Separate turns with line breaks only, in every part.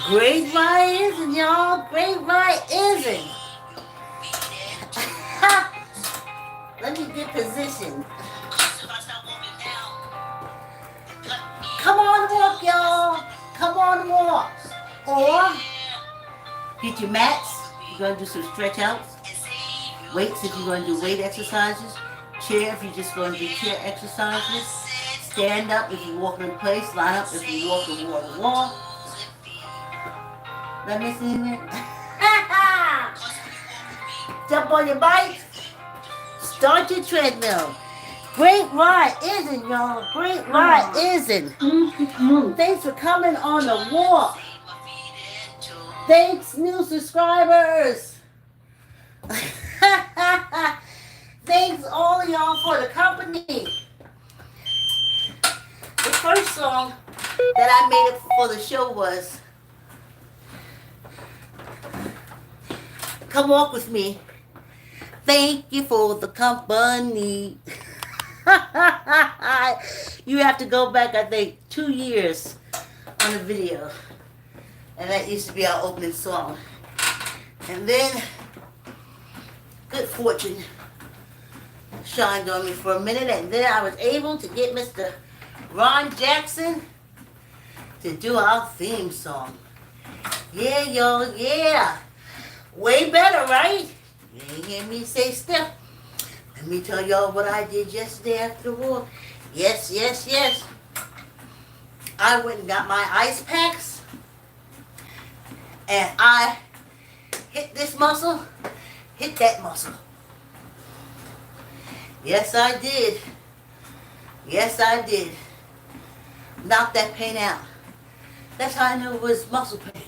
Great Rye isn't, y'all. Great Rye isn't. Let me get positioned. Come on, walk, y'all. Come on, walk. Or get your mats. You're going to do some stretch outs. Weights if you're going to do weight exercises. Chair if you're just going to do chair exercises. Stand up if you're walking in place. Line up if you're walking wall to wall. Let me see it. Jump on your bike. Start your treadmill. Great Rye isn't, y'all. Great Rye isn't. Thanks for coming on the walk. Thanks, new subscribers. Thanks all of y'all for the company. The first song that I made it for the show was Come Walk With Me. Thank you for the company. You have to go back, I think, 2 years on the video. And that used to be our opening song. And then, good fortune shined on me for a minute. And then I was able to get Mr. Ron Jackson to do our theme song. Yeah, y'all, yeah. Way better, right? You ain't hear me say stuff. Let me tell y'all what I did yesterday after the war. Yes, yes, yes. I went and got my ice packs. And I hit this muscle, hit that muscle. Yes, I did. Yes, I did. Knocked that pain out. That's how I knew it was muscle pain.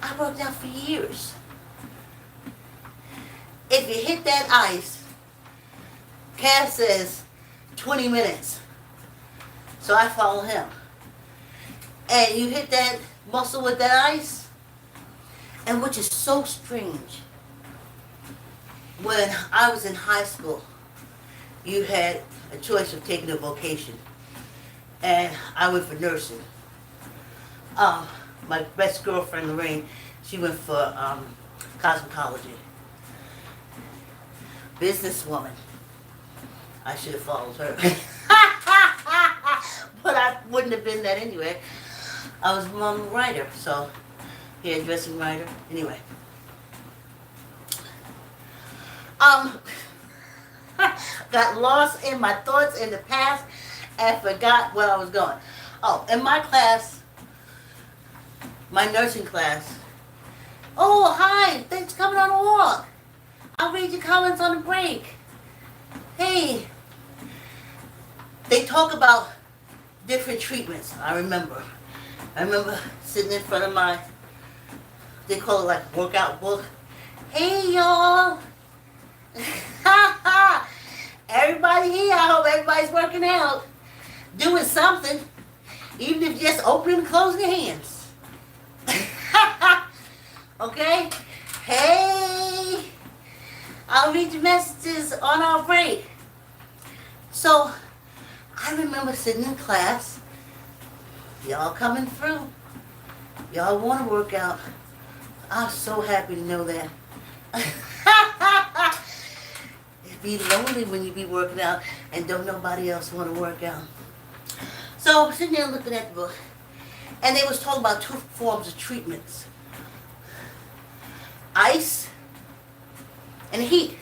I worked out for years. If you hit that ice, Cass says 20 minutes. So I follow him. And you hit that muscle with that ice, and which is so strange. When I was in high school, you had a choice of taking a vocation. And I went for nursing. My best girlfriend, Lorraine, she went for cosmetology. Businesswoman. I should have followed her. But I wouldn't have been that anyway. I was a writer, so hairdressing writer. Anyway. Got lost in my thoughts in the past and forgot where I was going. Oh, in my class, my nursing class. Oh, hi, thanks for coming on a walk. I'll read your comments on the break. Hey, they talk about different treatments. I remember sitting in front of my, they call it like workout book. Hey, y'all. Everybody here, I hope everybody's working out, doing something, even if just opening and closing your hands. Okay? Hey, I'll read your messages on our break. So, I remember sitting in class, y'all coming through, y'all want to work out. I'm so happy to know that. It'd be lonely when you be working out and don't nobody else want to work out. So I'm sitting there looking at the book, and they was talking about two forms of treatments. Ice and heat.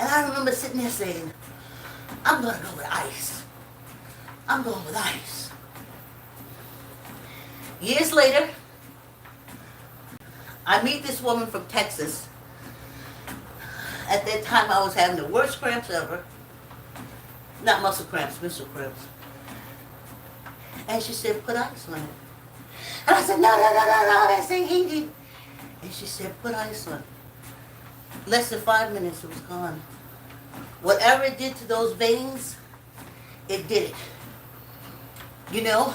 And I remember sitting there saying, I'm going to go with ice. I'm going with ice. Years later, I meet this woman from Texas. At that time, I was having the worst cramps ever. Not muscle cramps, menstrual cramps. And she said, put ice on it. And I said, no, that's heating. And she said, put ice on it. Less than 5 minutes, it was gone. Whatever it did to those veins, it did it. You know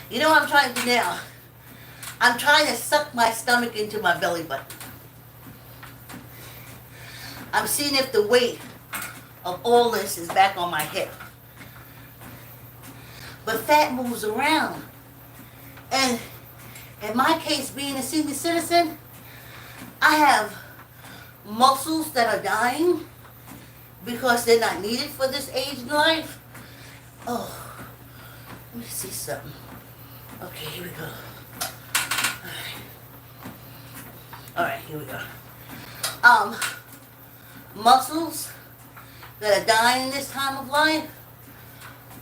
what I'm trying to do now? I'm trying to suck my stomach into my belly button. I'm seeing if the weight of all this is back on my hip. But fat moves around. And in my case, being a senior citizen, I have muscles that are dying because they're not needed for this age in life. Oh, let me see something. Okay, here we go. Alright, here we go. Muscles that are dying this time of life.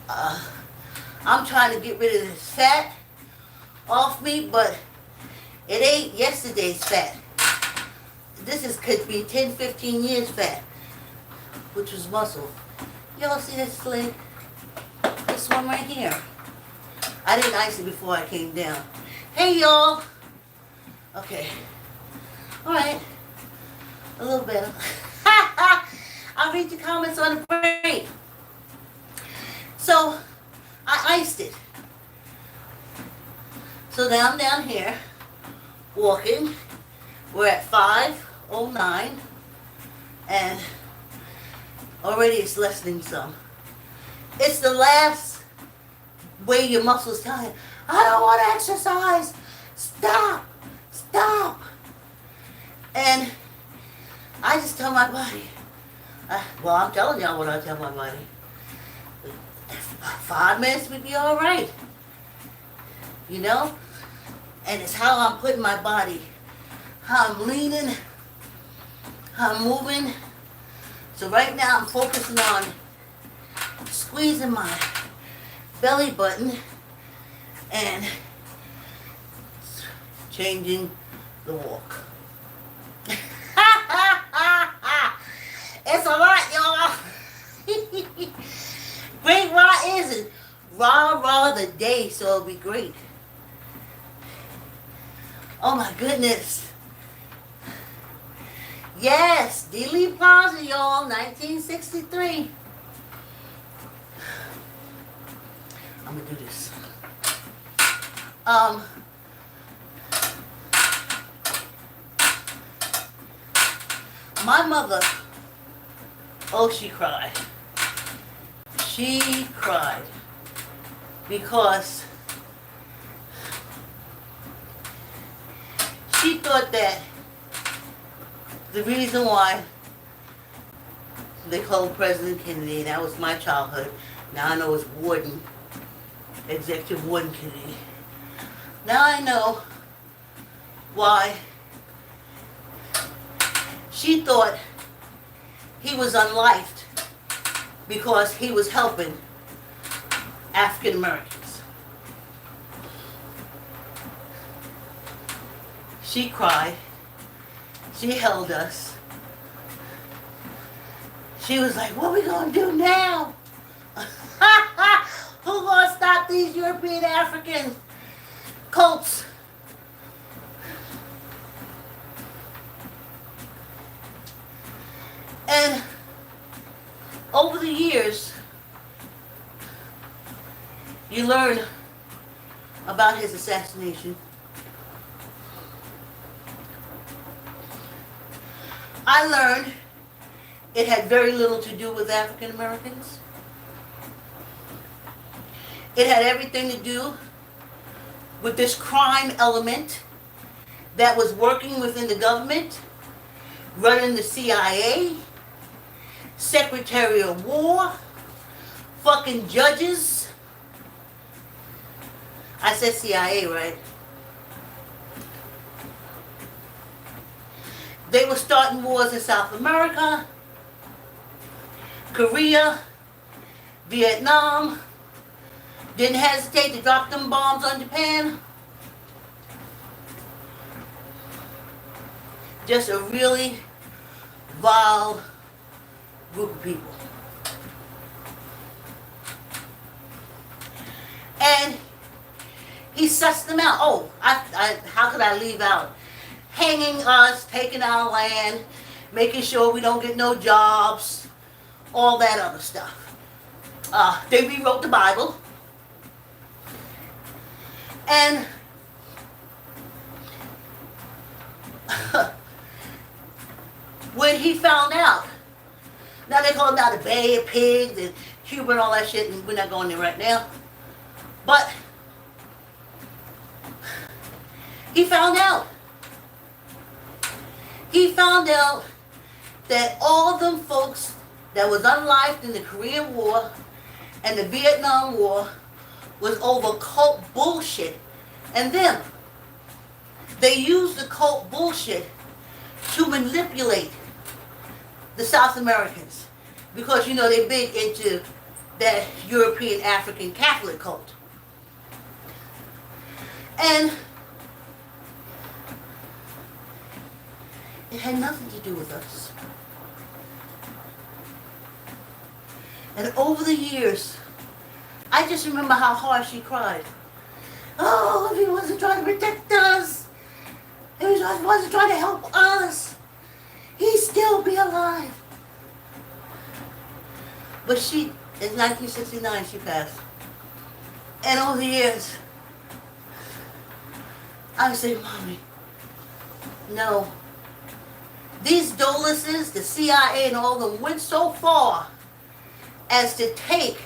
I'm trying to get rid of this fat off me, but it ain't yesterday's fat. This could be 10, 15 years fat, which was muscle. Y'all see this leg? This one right here. I didn't ice it before I came down. Hey, y'all. Okay. Alright. A little better. I'll read your comments on the break. So, I iced it. So now I'm down here, walking. We're at 5:09, and already it's lessening some. It's the last way your muscles tell you, I don't want to exercise. Stop. Stop. And I just tell my body, well, I'm telling y'all what I tell my body. 5 minutes would be all right. You know? And it's how I'm putting my body, how I'm leaning, how I'm moving. So right now I'm focusing on squeezing my belly button and changing the walk. It's a lot, y'all. Great raw isn't. Raw the day, so it'll be great. Oh my goodness. Yes, Dealey Plaza, y'all, 1963. I'm gonna do this. My mother, oh, she cried. She cried because she thought that the reason why they called President Kennedy, that was my childhood. Now I know it's Warden, Executive Warden Kennedy. Now I know why she thought he was unlifed because he was helping African Americans. She cried. She held us. She was like, what are we going to do now? Who going to stop these European African cults? And over the years, you learn about his assassination. I learned it had very little to do with African Americans. It had everything to do with this crime element that was working within the government, running the CIA, Secretary of War, fucking judges. I said CIA, right? They were starting wars in South America, Korea, Vietnam. Didn't hesitate to drop them bombs on Japan. Just a really vile group of people. And he sussed them out. Oh, how could I leave out? Hanging us, taking our land, making sure we don't get no jobs, all that other stuff. They rewrote the Bible. And when he found out, now they call it now the Bay of Pigs and Cuba and all that shit, and we're not going there right now. But He found out. He found out that all them folks that was unlived in the Korean War and the Vietnam War was over cult bullshit. And then they used the cult bullshit to manipulate the South Americans. Because, you know, they're big into that European African Catholic cult. And it had nothing to do with us. And over the years, I just remember how hard she cried. Oh, if he wasn't trying to protect us, if he wasn't trying to help us, he'd still be alive. But she, in 1969, she passed. And over the years, I would say, Mommy, no. These Dulles, the CIA and all of them went so far as to take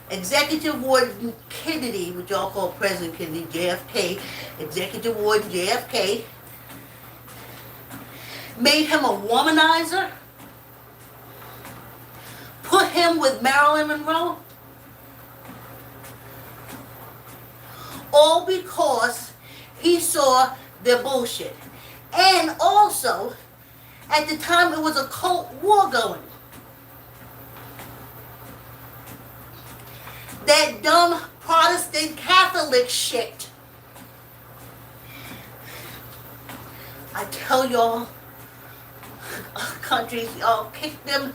Executive Warden Kennedy, which y'all call President Kennedy, JFK, Executive Warden JFK, made him a womanizer, put him with Marilyn Monroe, all because he saw their bullshit. And also, at the time it was a cult war going. That dumb Protestant Catholic shit. I tell y'all, countries, y'all kick them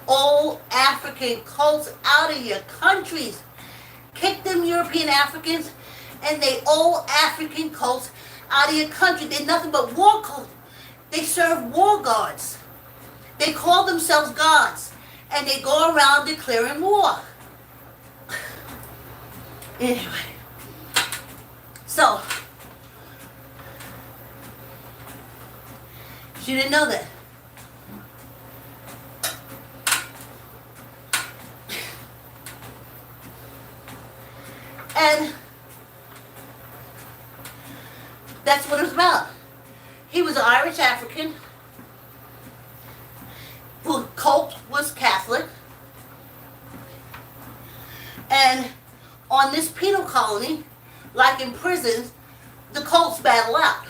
old African cults out of your countries. Kick them European Africans and they old African cults out of your country. They're nothing but war cults. They serve war gods. They call themselves gods. And they go around declaring war. Anyway. So, she didn't know that. And that's what it was about. He was an Irish African whose cult was Catholic. And on this penal colony, like in prisons, the cults battle out.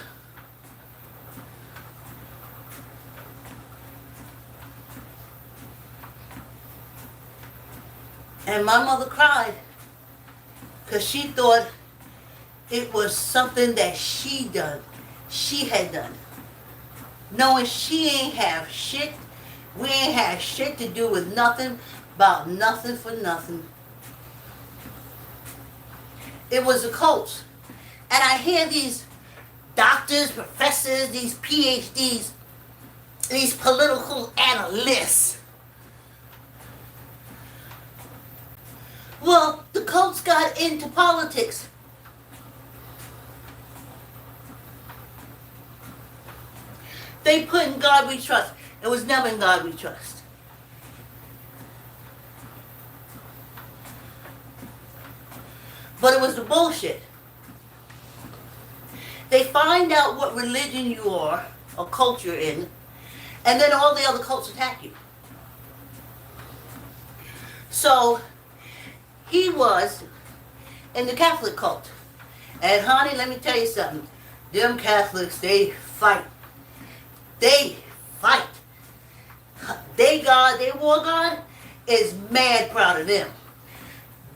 And my mother cried because she thought it was something that she had done. Knowing she ain't have shit, we ain't have shit to do with nothing, about nothing for nothing. It was the cults. And I hear these doctors, professors, these PhDs, these political analysts. Well, the cults got into politics. They put in God we trust. It was never in God we trust. But it was the bullshit. They find out what religion you are, or cult you're in, and then all the other cults attack you. So, he was in the Catholic cult. And honey, let me tell you something. Them Catholics, they fight. They fight. They God, their war God, is mad proud of them.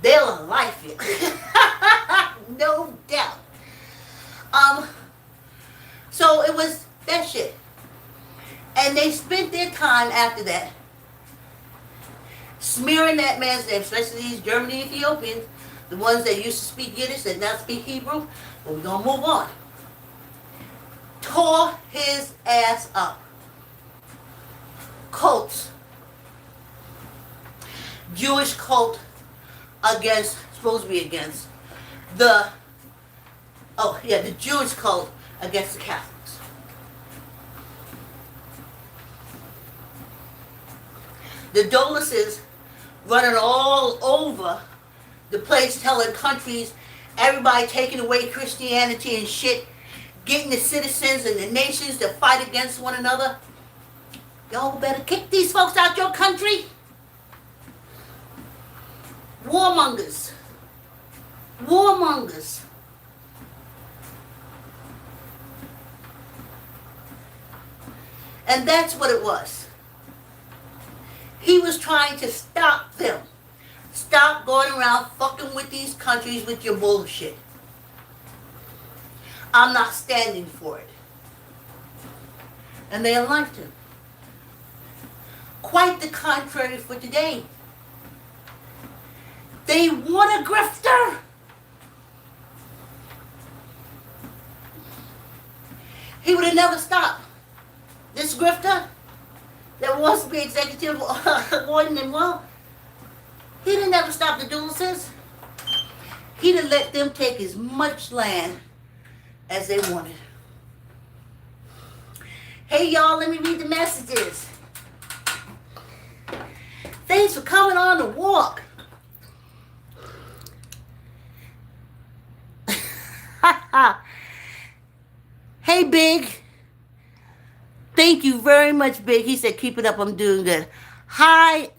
They'll life it. No doubt. So it was that shit. And they spent their time after that smearing that man's name, especially these German and Ethiopians, the ones that used to speak Yiddish that now speak Hebrew. But we're going to move on. Tore his ass up. Cults. Jewish cult supposed to be against the Jewish cult against the Catholics. The Dulles running all over the place telling countries, everybody taking away Christianity and shit, getting the citizens and the nations to fight against one another. Y'all better kick these folks out your country. Warmongers. Warmongers. And that's what it was. He was trying to stop them. Stop going around fucking with these countries with your bullshit. I'm not standing for it. And they liked him. Quite the contrary for today. They want a grifter. He would have never stopped. This grifter that wants to be executive warden and well, he'd have never stopped the duelists. He'd have let them take as much land as they wanted. Hey y'all, let me read the messages. Thanks for coming on the walk. Hey Big. Thank you very much, Big. He said, keep it up, I'm doing good. Hi,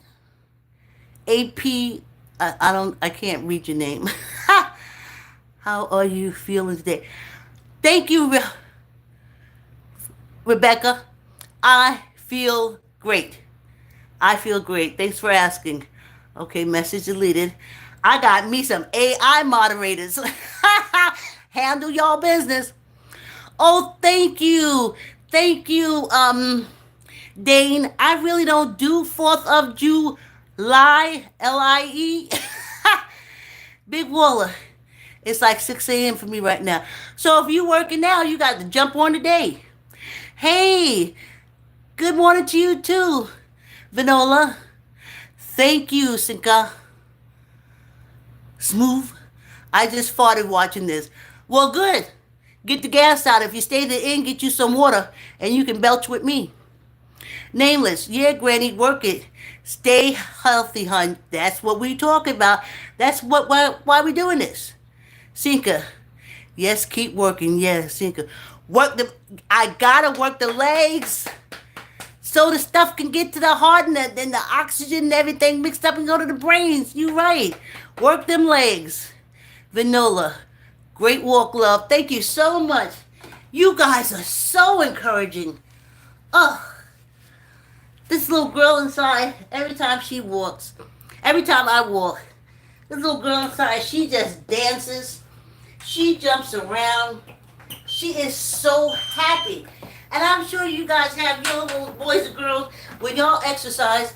AP. I can't read your name. How are you feeling today? Thank you, Rebecca. I feel great. I feel great. Thanks for asking. Okay, message deleted. I got me some AI moderators. Handle y'all business. Oh, thank you. Thank you, Dane. I really don't do 4th of July, L-I-E. Big Waller. It's like 6 a.m. for me right now. So if you're working now, you got to jump on today. Hey, good morning to you too, Vanola. Thank you, Sinka. Smooth. I just farted watching this. Well, good. Get the gas out. If you stay the inn, get you some water, and you can belch with me. Nameless. Yeah, Granny, work it. Stay healthy, hun. That's what we talking about. That's why we doing this. Sinka. Yes, keep working. Yeah, Sinka. I gotta work the legs so the stuff can get to the heart and then the oxygen and everything mixed up and go to the brains. You right. Work them legs. Vanilla. Great walk, love. Thank you so much. You guys are so encouraging. Ugh. This little girl inside, every time she walks, every time I walk, this little girl inside, she just dances. She jumps around. She is so happy. And I'm sure you guys have your little boys and girls, when y'all exercise,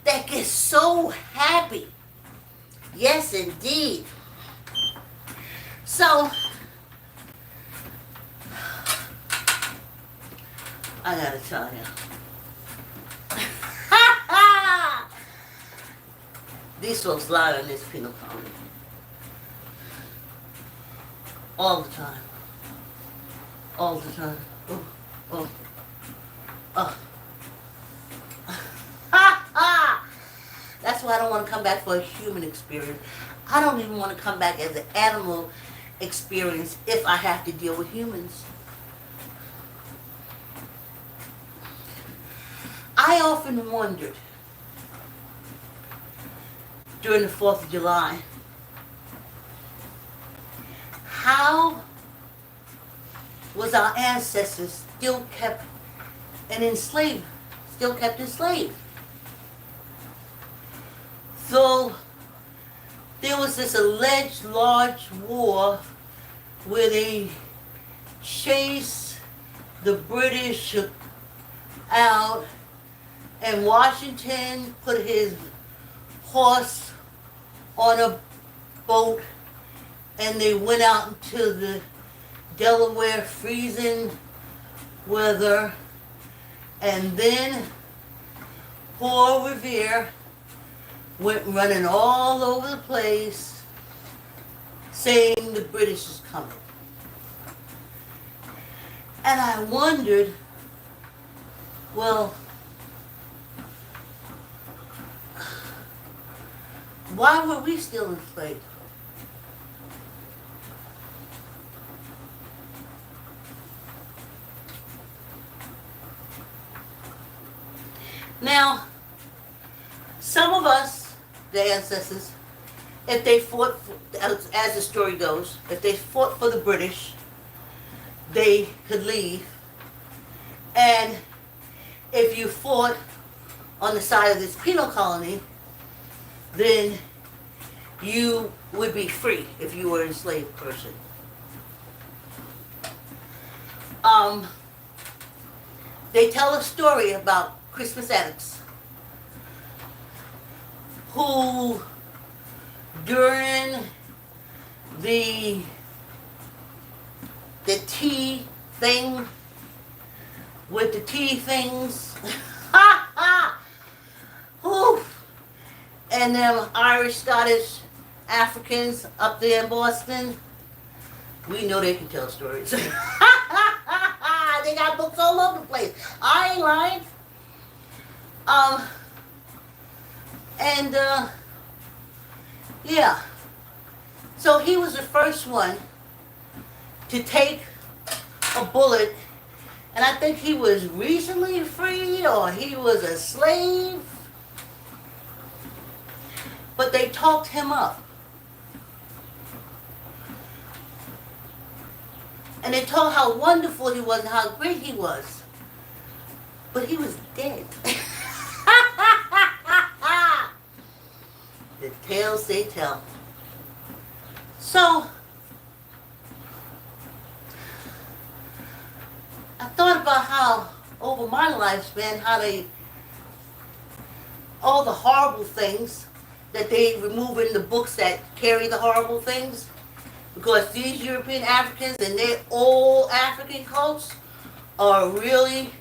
that get so happy. Yes, indeed. So, I gotta tell you. These folks lie on this penal colony. All the time. All the time. Oh, oh, oh. That's why I don't want to come back for a human experience. I don't even want to come back as an animal experience if I have to deal with humans. I often wondered during the 4th of July, how was our ancestors still kept enslaved? So there was this alleged large war where they chased the British out, and Washington put his horse on a boat, and they went out into the Delaware freezing weather, and then Paul Revere went running all over the place saying the British is coming. And I wondered, well, why were we still enslaved? Now, some of us, the ancestors, if they fought, as the story goes, if they fought for the British, they could leave. And if you fought on the side of this penal colony, then you would be free if you were an enslaved person. They tell a story about Christmas addicts who, during the tea thing, with the tea things, and them Irish, Scottish, Africans up there in Boston, we know they can tell stories. They got books all over the place. I ain't lying. Yeah. So he was the first one to take a bullet, and I think he was recently freed or he was a slave. But they talked him up. And they told how wonderful he was and how great he was. But he was dead. The tales they tell. So, I thought about how, over my lifespan, how all the horrible things that they remove in the books that carry the horrible things. Because these European Africans and their old African cults are really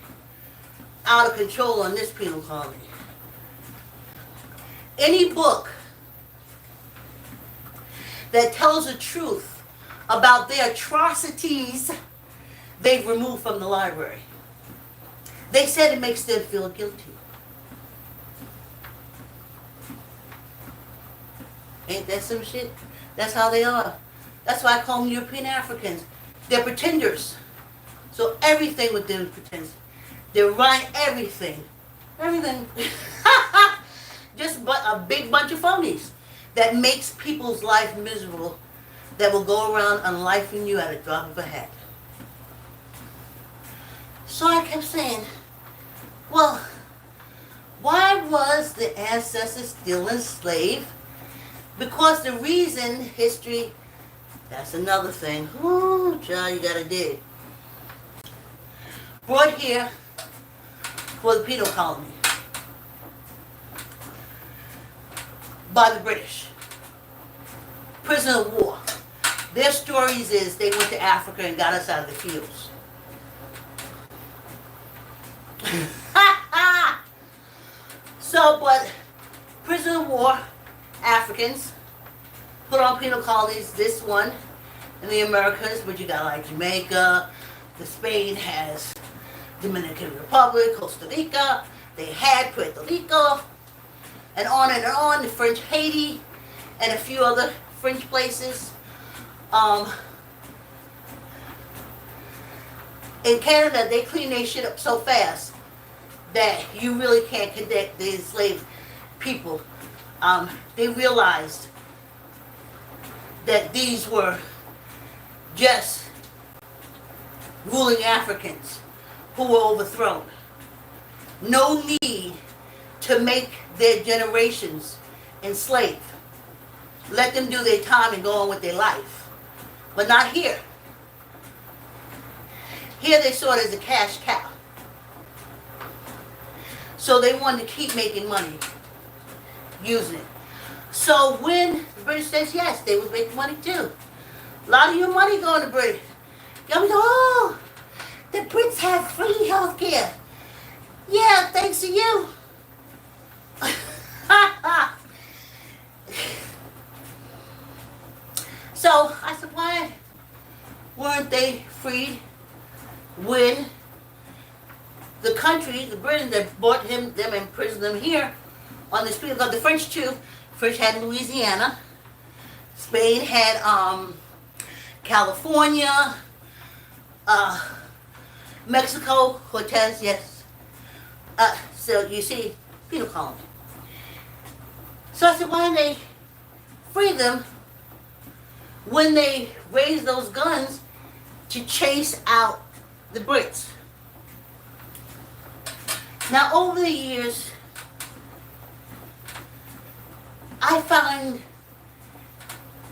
out of control on this penal colony. Any book that tells the truth about their atrocities, they've removed from the library. They said it makes them feel guilty. Ain't that some shit? That's how they are. That's why I call them European Africans. They're pretenders. So everything with them is pretenders. They run everything. Everything. Just a big bunch of phonies that makes people's life miserable, that will go around unlifing you at a drop of a hat. So I kept saying, well, why was the ancestors still enslaved? Because the reason history, that's another thing. Ooh, child, you gotta dig. Brought here for the penal colony by the British. Prisoner of war. Their stories is they went to Africa and got us out of the fields. So, but prisoner of war, Africans, put on penal colonies, this one in the Americas, but you got like Jamaica, the Spain has Dominican Republic, Costa Rica, they had Puerto Rico, and on, the French Haiti, and a few other French places. In Canada, they clean their shit up so fast that you really can't connect the enslaved people. They realized that these were just ruling Africans who were overthrown. No need to make their generations enslaved. Let them do their time and go on with their life. But not here. Here they saw it as a cash cow. So they wanted to keep making money using it. So when the British says yes, they was making money too. A lot of your money going to British. Y'all be like, oh, the Brits have free health care. Yeah, thanks to you. So I said, why weren't they freed when the country, the Britain that brought them and imprisoned them here on this field? Because the French too. French had Louisiana. Spain had California. Mexico, Cortez, yes. So you see, penal colony. So I said, why didn't they free them when they raised those guns to chase out the Brits? Now, over the years, I found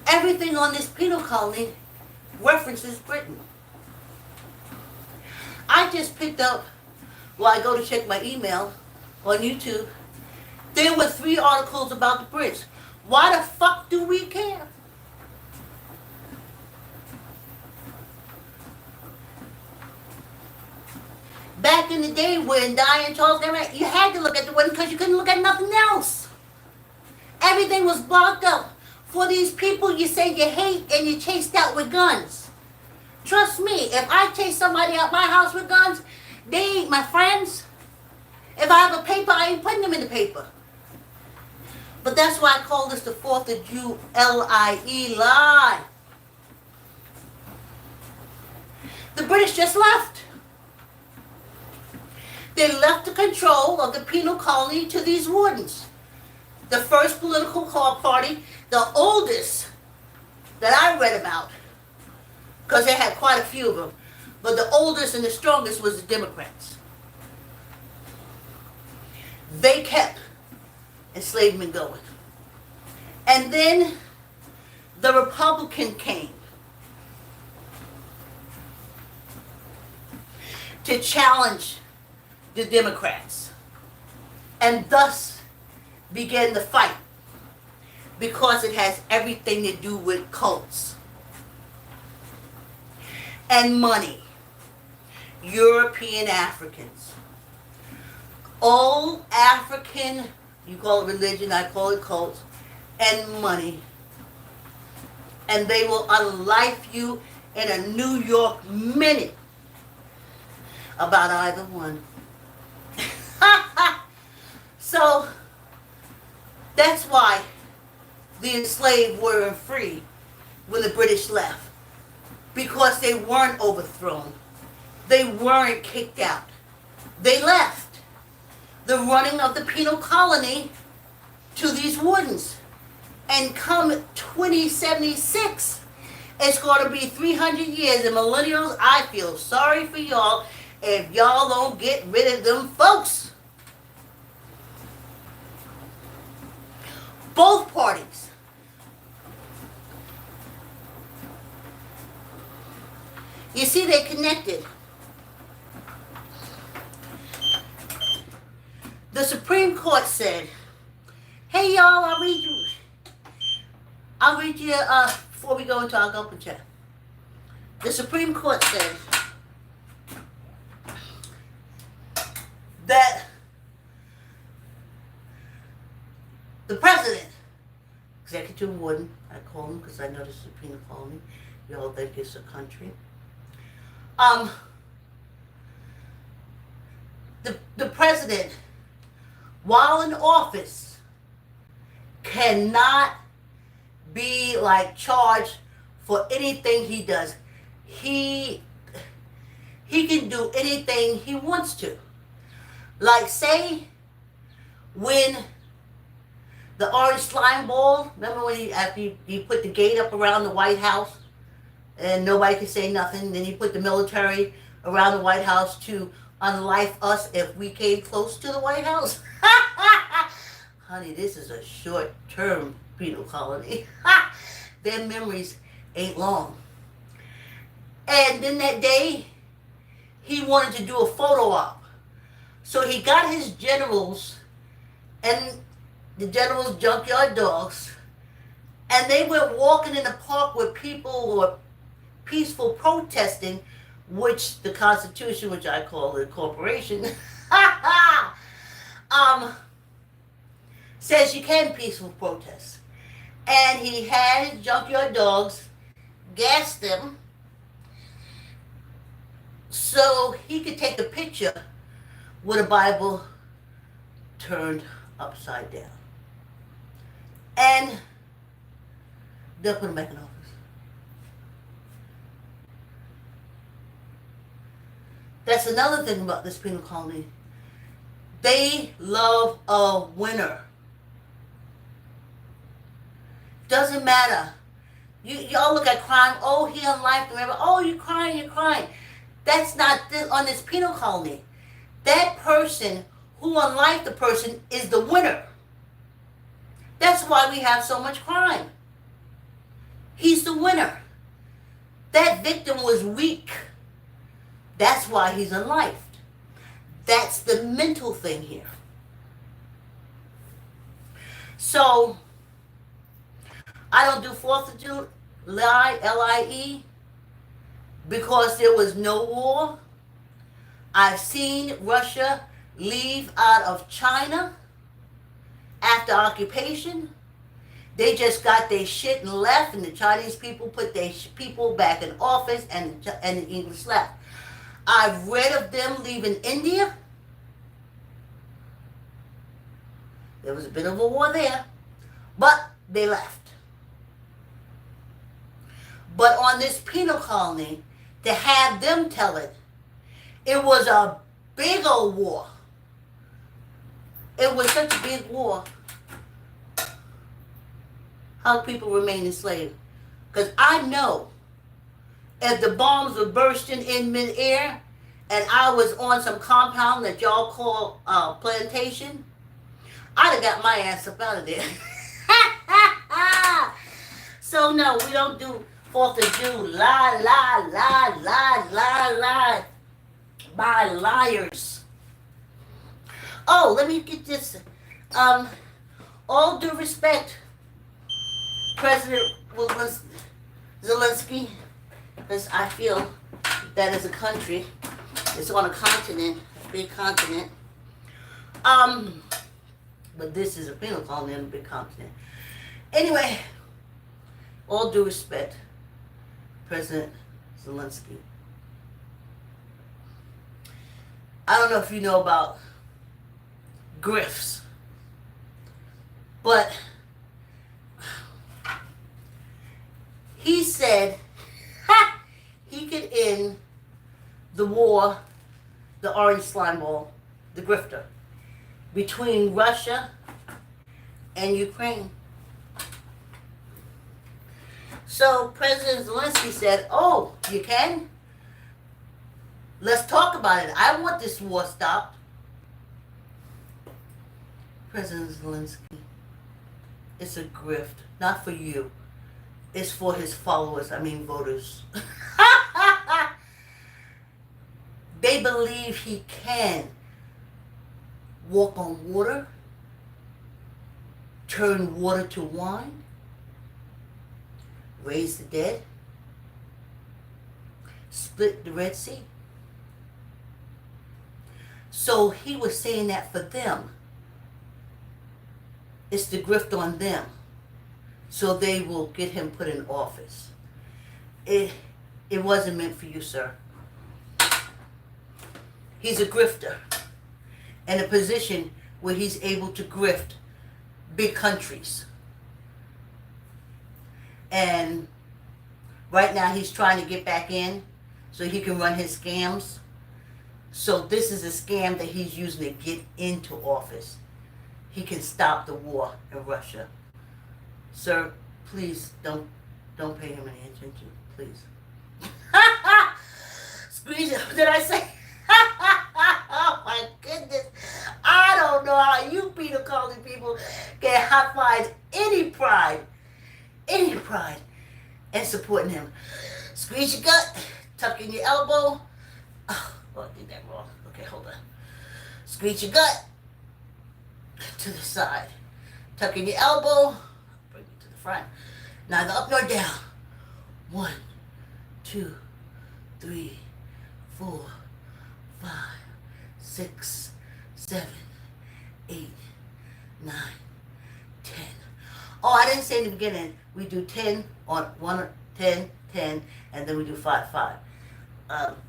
everything on this penal colony references Britain. I just picked up, while I go to check my email on YouTube, there were 3 articles about the Brits. Why the fuck do we care? Back in the day when Diane Charles, you had to look at the one because you couldn't look at nothing else. Everything was blocked up. For these people you say you hate and you chased out with guns. Trust me, if I chase somebody out my house with guns, they ain't my friends. If I have a paper, I ain't putting them in the paper. But that's why I call this the 4th of July lie. The British just left. They left the control of the penal colony to these wardens. The first political party, the oldest that I read about, because they had quite a few of them, but the oldest and the strongest was the Democrats. They kept enslavement going. And then the Republican came to challenge the Democrats, and thus began the fight, because it has everything to do with cults and money. European Africans, all African, you call it religion, I call it cults, and money. And they will unlife you in a New York minute about either one. So that's why the enslaved weren't free when the British left, because they weren't overthrown. They weren't kicked out. They left. The running of the penal colony to these wardens. And come 2076, it's going to be 300 years. And millennials, I feel sorry for y'all if y'all don't get rid of them folks. Both parties. You see, they connected. The Supreme Court said, hey y'all, I'll read you before we go into our gulp and chat. The Supreme Court said that the president, executive warden, I call him because I know this is a penal colony. Y'all think it's a country. The president, while in office, cannot be like charged for anything he does. He can do anything he wants to. Like say when the orange slime ball, remember when after he put the gate up around the White House and nobody could say nothing, then he put the military around the White House to unlife us if we came close to the White House? Honey, this is a short-term penal colony. Their memories ain't long. And then that day, he wanted to do a photo op. So he got his generals and the generals' junkyard dogs, and they went walking in the park with people who were peaceful protesting, which the Constitution, which I call the corporation, says you can peaceful protest. And he had his junkyard dogs gas them so he could take a picture with a Bible turned upside down. And they'll put him back in office. That's another thing about this penal colony. They love a winner. Doesn't matter. Y'all look at crime. Oh, he unliked, remember? Oh, you're crying, you're crying. That's not this, on this penal colony. That person who unliked the person is the winner. That's why we have so much crime. He's the winner. That victim was weak. That's why he's unliked. That's the mental thing here. So, I don't do 4th of July, L-I-E, because there was no war. I've seen Russia leave out of China after occupation. They just got their shit and left, and the Chinese people put their people back in office, and the English left. I've read of them leaving India. There was a bit of a war there, but they left. But on this penal colony, to have them tell it, it was a big old war. It was such a big war. How people remain enslaved. Because I know if the bombs were bursting in midair and I was on some compound that y'all call plantation, I'd have got my ass up out of there. So no, we don't do 4th of July, lie. By liars. Oh, let me get this. All due respect, President Zelensky, because I feel that as a country, it's on a continent, a big continent. But this is a penal colony on a big continent. Anyway, all due respect, President Zelensky. I don't know if you know about grifts, but he said he could end the war, the orange slime ball, the grifter, between Russia and Ukraine. So President Zelensky said, oh, you can? Let's talk about it. I want this war stopped. President Zelensky, it's a grift. Not for you. It's for his followers, voters. They believe he can walk on water, turn water to wine, raise the dead, split the Red Sea. So he was saying that for them. It's the grift on them. So they will get him put in office. It wasn't meant for you, sir. He's a grifter in a position where he's able to grift big countries. And right now he's trying to get back in so he can run his scams. So this is a scam that he's using to get into office. He can stop the war in Russia. Sir, please don't pay him any attention, please. Squeeze it. Did I say? Oh my goodness. I don't know how you penal colony people can high-five any pride in supporting him. Squeeze your gut, tuck in your elbow. Oh, I did that wrong. Okay, hold on. Squeeze your gut to the side. Tuck in your elbow. Bring it to the front. Neither up nor down. 1, 2, 3, 4, 5, 6, 7, 8, 9, 10. Oh, I didn't say in the beginning. We do 10 on 1, 10, 10, and then we do 5, 5.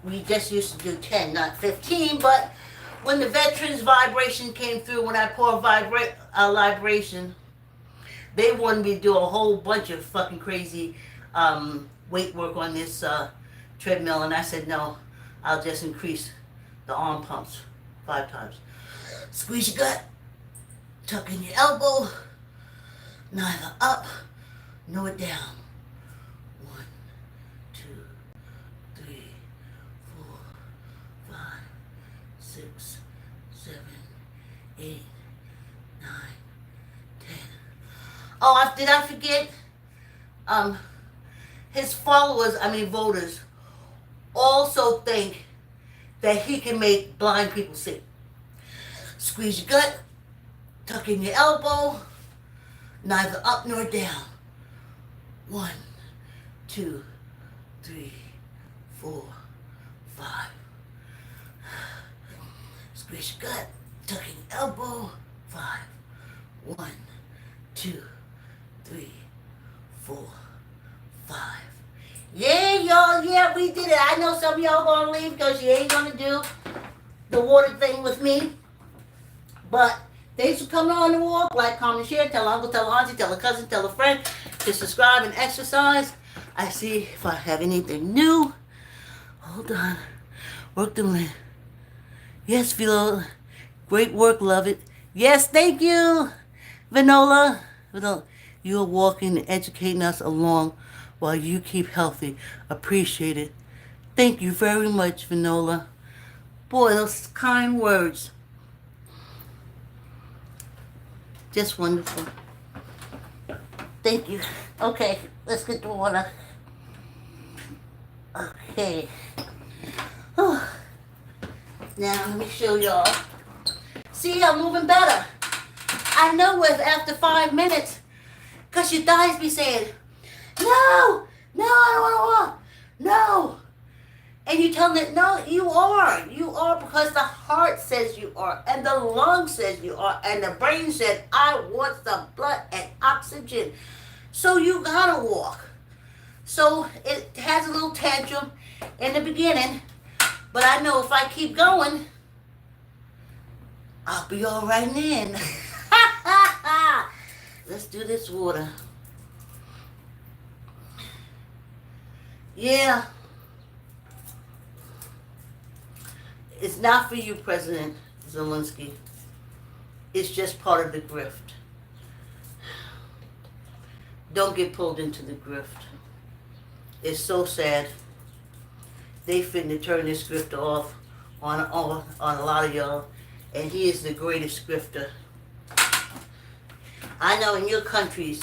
We just used to do 10, not 15, but when the veterans vibration came through, when I poured vibration, they wanted me to do a whole bunch of fucking crazy weight work on this treadmill, and I said, no, I'll just increase the arm pumps 5 times. Squeeze your gut. Tuck in your elbow. Neither up nor down. 1, 2, 3, 4, 5, 6, 7, 8, 9, 10. Oh, did I forget? His followers, voters, also think that he can make blind people see. Squeeze your gut, tuck in your elbow, neither up nor down. 1, 2, 3, 4, 5. Squeeze your gut, tuck in your elbow, 5. 1, 2, 3, 4, 5. Yeah, y'all, yeah, we did it. I know some of y'all gonna leave because you ain't gonna do the water thing with me. But thanks for coming on the walk. Like, comment, share. Tell uncle, tell auntie, tell a cousin, tell a friend to subscribe and exercise. I see if I have anything new. Hold on. Work the link. Yes, Philo. Great work, love it. Yes, thank you, Vanola. You're walking and educating us along while you keep healthy. Appreciate it. Thank you very much, Vanola. Boy, those kind words. Just wonderful. Thank you. Okay, let's get the water. Okay. Oh. Now, let me show y'all. See, I'm moving better. I know it after 5 minutes. Because your thighs be saying, no, I don't want to walk. No. And you tell them, no, you are. You are because the heart says you are. And the lung says you are. And the brain said, I want some blood and oxygen. So you gotta walk. So it has a little tantrum in the beginning. But I know if I keep going, I'll be all right then. Let's do this water. Yeah. It's not for you, President Zelensky. It's just part of the grift. Don't get pulled into the grift. It's so sad. They finna turn this grifter off on a lot of y'all. And he is the greatest grifter. I know in your countries,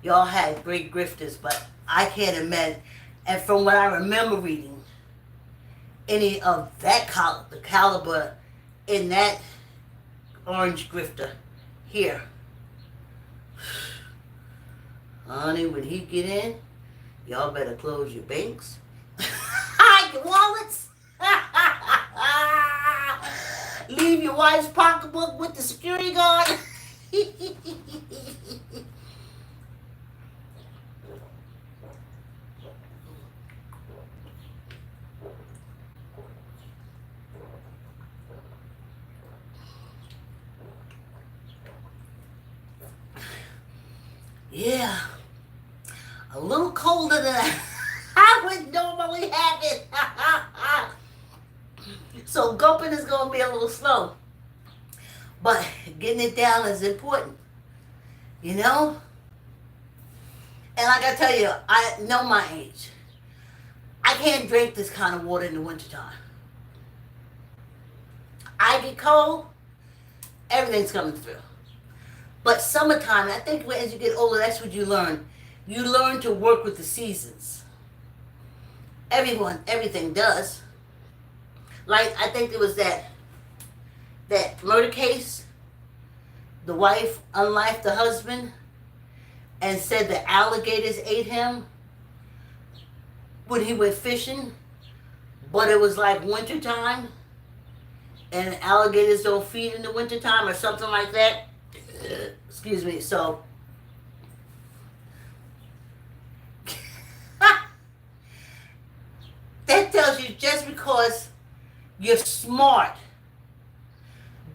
y'all had great grifters, but I can't imagine. And from what I remember reading, any of that caliber in that orange grifter here. Honey, when he get in, y'all better close your banks. Your wallets. Leave your wife's pocketbook with the security guard. Yeah, a little colder than I would normally have it. So gulping is going to be a little slow. But getting it down is important. You know? And like I tell you, I know my age. I can't drink this kind of water in the wintertime. I get cold, everything's coming through. But summertime, I think as you get older, that's what you learn. You learn to work with the seasons. Everything does. Like, I think there was that murder case. The wife unlifed the husband and said the alligators ate him when he went fishing. But it was like wintertime. And alligators don't feed in the wintertime or something like that. Excuse me, so that tells you just because you're smart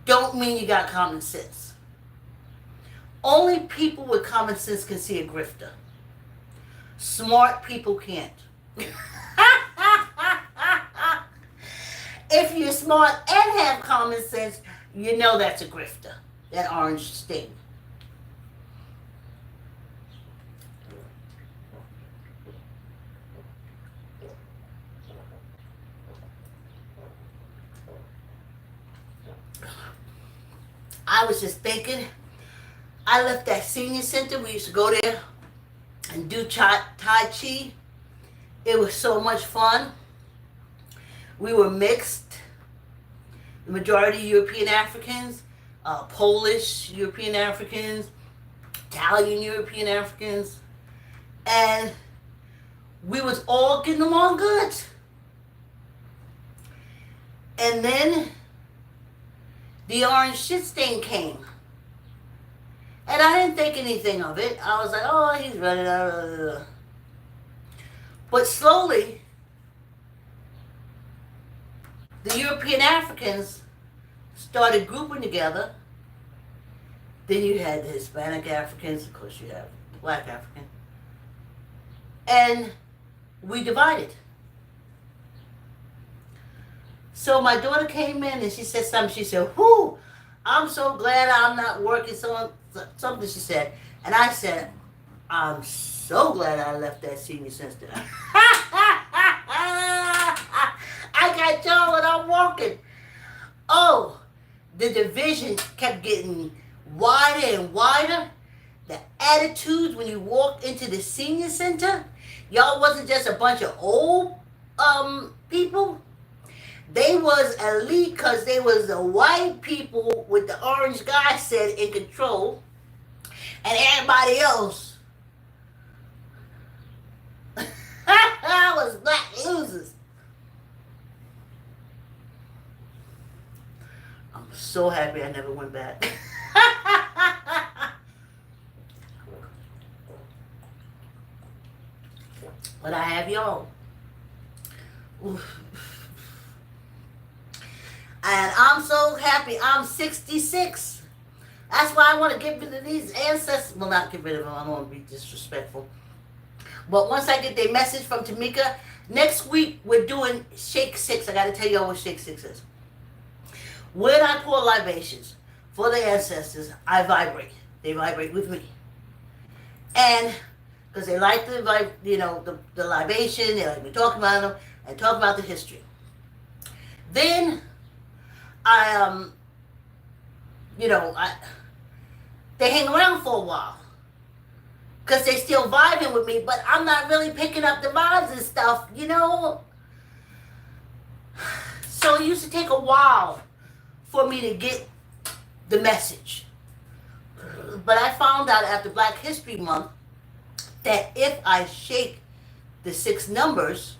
don't mean you got common sense. Only people with common sense can see a grifter. Smart people can't. If you're smart and have common sense, you know that's a grifter, that orange stain. I was just thinking, I left that senior center. We used to go there and do Tai Chi. It was so much fun. We were mixed. The majority European Africans, Polish European Africans, Italian European Africans. And we was all getting along good. And then the orange shit stain came. And I didn't think anything of it. I was like, oh, he's running out. But slowly, the European Africans started grouping together. Then you had the Hispanic Africans, of course you have the Black African. And we divided. So my daughter came in and she said something. She said, whoo, I'm so glad I'm not working. Something she said. And I said, I'm so glad I left that senior center. I got y'all when I'm walking. Oh, the division kept getting wider and wider. The attitudes when you walked into the senior center, y'all wasn't just a bunch of old people. They was elite because they was the white people with the orange guy said in control. And everybody else was black losers. I'm so happy I never went back. But I have y'all. Oof. And I'm so happy. I'm 66. That's why I want to get rid of these ancestors. Well, not get rid of them. I don't want to be disrespectful. But once I get their message from Tamika, next week we're doing Shake 6. I got to tell y'all what Shake 6 is. When I pour libations for the ancestors, I vibrate. They vibrate with me. And because they like the libation, they like me talking about them and talk about the history. Then they hang around for a while because they still vibing with me, but I'm not really picking up the vibes and stuff, So it used to take a while for me to get the message. But I found out after Black History Month that if I shake the 6 numbers,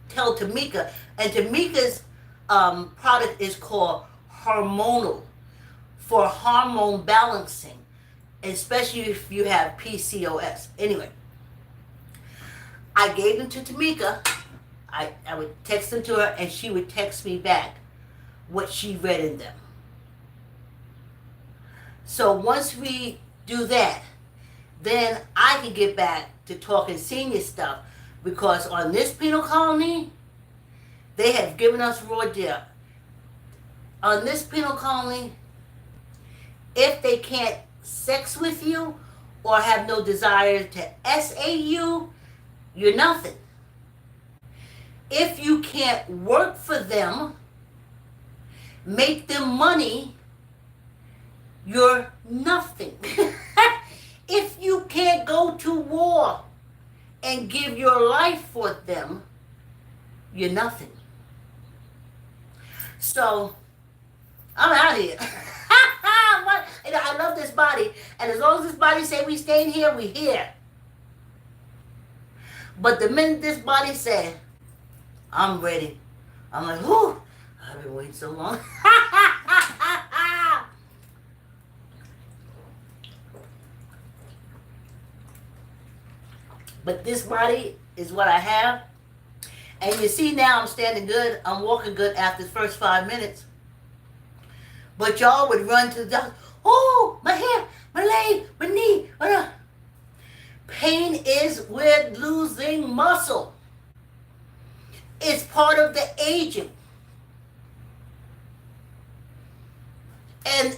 tell Tamika, and Tamika's product is called hormonal, for hormone balancing, especially if you have PCOS. Anyway, I gave them to Tamika. I would text them to her and she would text me back what she read in them. So once we do that, then I can get back to talking senior stuff, because on this penal colony, they have given us raw deal. On this penal colony, if they can't sex with you or have no desire to SA you, you're nothing. If you can't work for them, make them money, you're nothing. If you can't go to war and give your life for them, you're nothing. So, I'm out of here. I love this body, and as long as this body say we staying here, we here. But the minute this body say, I'm ready, I'm like, whew, I've been waiting so long. But this body is what I have. And you see now I'm standing good. I'm walking good after the first 5 minutes. But y'all would run to the doctor. Oh, my hip, my leg, my knee. Pain is with losing muscle. It's part of the aging. And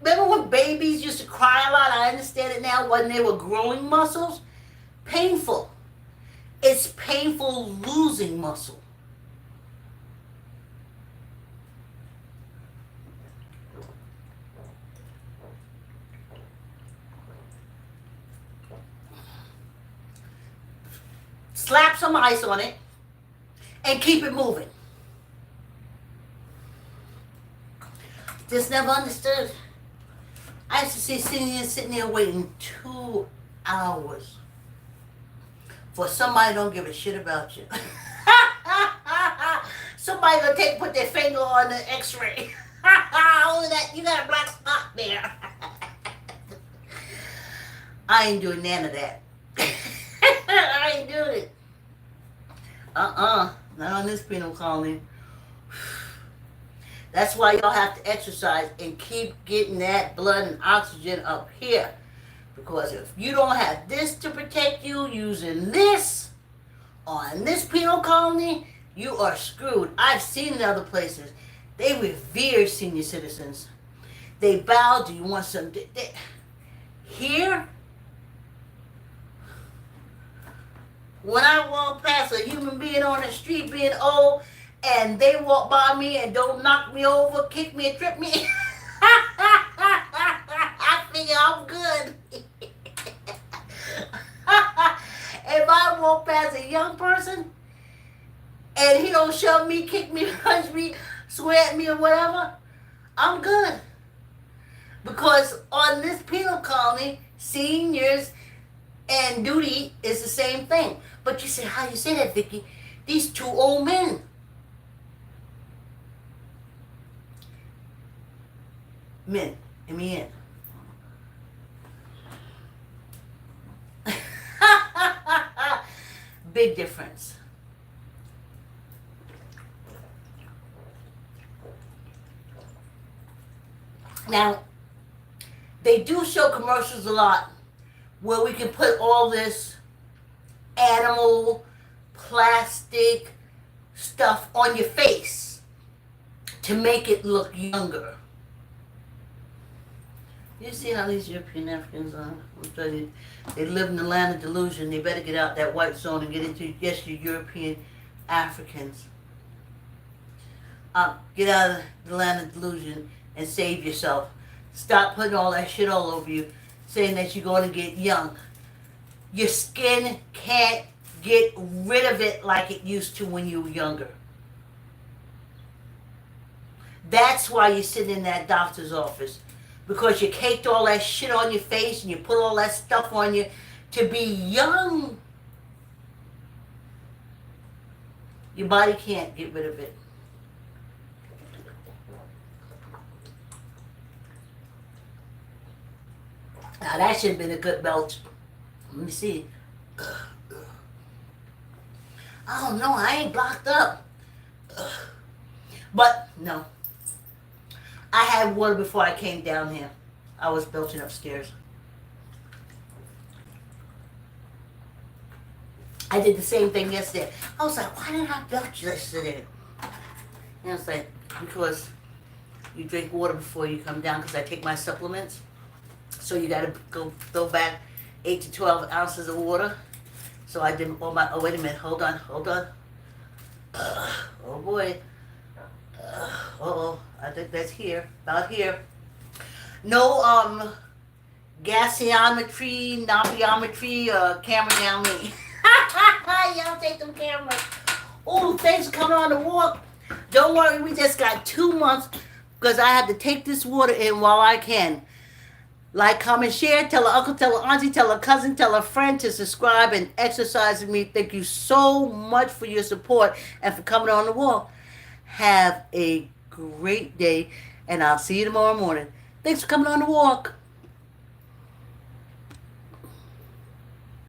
remember when babies used to cry a lot? I understand it now. When they were growing muscles, painful. It's painful losing muscle. Slap some ice on it and keep it moving. Just never understood. I used to see sitting there waiting 2 hours for somebody don't give a shit about you. Somebody gonna put their finger on the X-ray. Only that you got a black spot there. I ain't doing none of that. I ain't doing it. Not on this penal colony. That's why y'all have to exercise and keep getting that blood and oxygen up here. Because if you don't have this to protect you, using this on this penal colony, you are screwed. I've seen it in other places. They revere senior citizens. They bow. Do you want some? Here, when I walk past a human being on the street being old, and they walk by me and don't knock me over, kick me, and trip me, I figure I'm good. If I walk past a young person and he don't shove me, kick me, punch me, swear at me or whatever, I'm good. Because on this penal colony, seniors and duty is the same thing. But you say, how you say that, Vicky? These 2 old men. Men, M-E-N. Big difference. Now, they do show commercials a lot where we can put all this animal, plastic stuff on your face to make it look younger. You see how these European Africans are? I'm telling you, they live in the land of delusion. They better get out that white zone and get into, yes, you European Africans. Get out of the land of delusion and save yourself. Stop putting all that shit all over you, saying that you're going to get young. Your skin can't get rid of it like it used to when you were younger. That's why you sit in that doctor's office. Because you caked all that shit on your face and you put all that stuff on you to be young. Your body can't get rid of it. Now that should have been a good belch. Let me see. Oh no, I ain't blocked up. But no. I had water before I came down here. I was belching upstairs. I did the same thing yesterday. I was like, why didn't I belch yesterday? And it's like, because you drink water before you come down, because I take my supplements. So you got to go throw back 8 to 12 ounces of water. So I did all my, oh wait a minute, hold on. Oh boy. Uh-oh, I think that's here, about here. No gasometry, napiometry, camera down me. Y'all take them cameras. Oh, thanks for coming on the walk. Don't worry, we just got 2 months because I have to take this water in while I can. Like, comment, share, tell her uncle, tell her auntie, tell her cousin, tell her friend to subscribe and exercise with me. Thank you so much for your support and for coming on the walk. Have a great day, and I'll see you tomorrow morning. Thanks for coming on the walk.